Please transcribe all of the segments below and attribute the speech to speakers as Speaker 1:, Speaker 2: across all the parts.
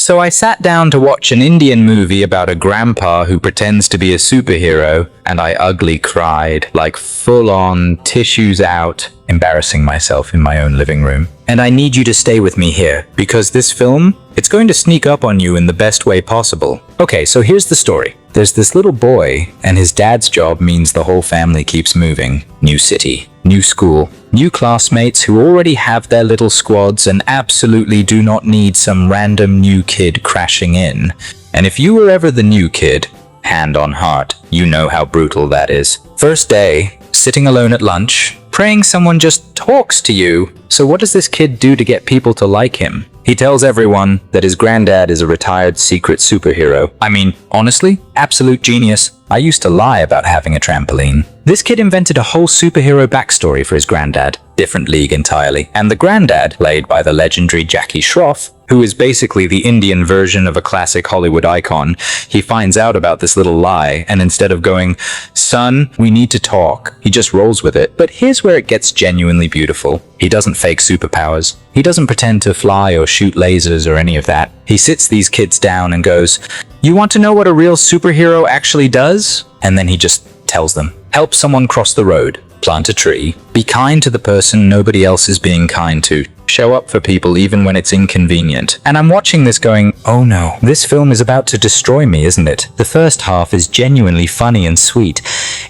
Speaker 1: So I sat down to watch an Indian movie about a grandpa who pretends to be a superhero, and I ugly cried, like full-on tissues out, embarrassing myself in my own living room. And I need you to stay with me here, because this film, it's going to sneak up on you in the best way possible. Okay, so here's the story. There's this little boy, and his dad's job means the whole family keeps moving. New city, new school, new classmates who already have their little squads and absolutely do not need some random new kid crashing in. And if you were ever the new kid, hand on heart, you know how brutal that is. First day, sitting alone at lunch, praying someone just talks to you. So what does this kid do to get people to like him? He tells everyone that his granddad is a retired secret superhero. I mean, honestly, absolute genius. I used to lie about having a trampoline. This kid invented a whole superhero backstory for his granddad. Different league entirely. And the granddad, played by the legendary Shroff, who is basically the Indian version of a classic Hollywood icon, he finds out about this little lie, and instead of going, "Son, we need to talk," he just rolls with it. But here's where it gets genuinely beautiful. He doesn't fake superpowers. He doesn't pretend to fly or shoot lasers or any of that. He sits these kids down and goes, "You want to know what a real superhero actually does?" And then he just tells them, "Help someone cross the road. Plant a tree. Be kind to the person nobody else is being kind to. Show up for people even when it's inconvenient." And I'm watching this going, oh no, this film is about to destroy me, isn't it? The first half is genuinely funny and sweet.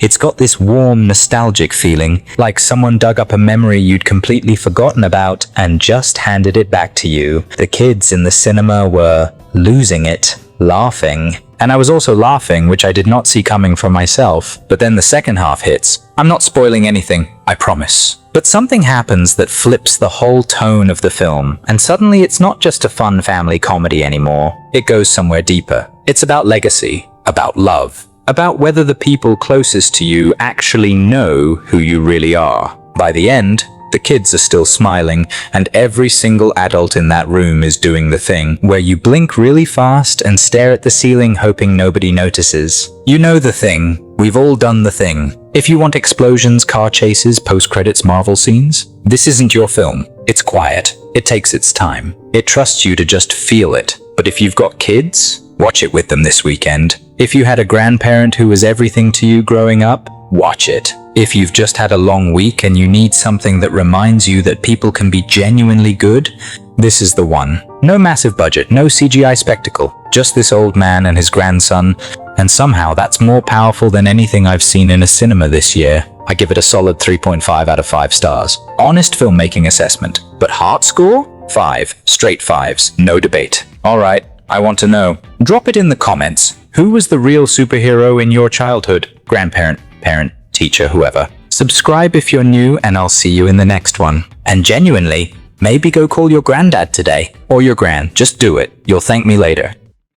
Speaker 1: It's got this warm, nostalgic feeling, like someone dug up a memory you'd completely forgotten about and just handed it back to you. The kids in the cinema were losing it, laughing. And I was also laughing, which I did not see coming from myself. But then the second half hits. I'm not spoiling anything, I promise. But something happens that flips the whole tone of the film, and suddenly it's not just a fun family comedy anymore. It goes somewhere deeper. It's about legacy, about love, about whether the people closest to you actually know who you really are. By the end, the kids are still smiling, and every single adult in that room is doing the thing where you blink really fast and stare at the ceiling hoping nobody notices. You know the thing. We've all done the thing. If you want explosions, car chases, post-credits Marvel scenes, this isn't your film. It's quiet. It takes its time. It trusts you to just feel it. But if you've got kids, watch it with them this weekend. If you had a grandparent who was everything to you growing up, watch it. If you've just had a long week and you need something that reminds you that people can be genuinely good, this is the one. No massive budget, no CGI spectacle, just this old man and his grandson, and somehow that's more powerful than anything I've seen in a cinema this year. I give it a solid 3.5 out of 5 stars. Honest filmmaking assessment, but heart score? 5. Straight 5s, no debate. Alright, I want to know. Drop it in the comments. Who was the real superhero in your childhood? Grandparent, parent, teacher, whoever. Subscribe if you're new, and I'll see you in the next one. And genuinely, maybe go call your granddad today. Or your gran, just do it. You'll thank me later.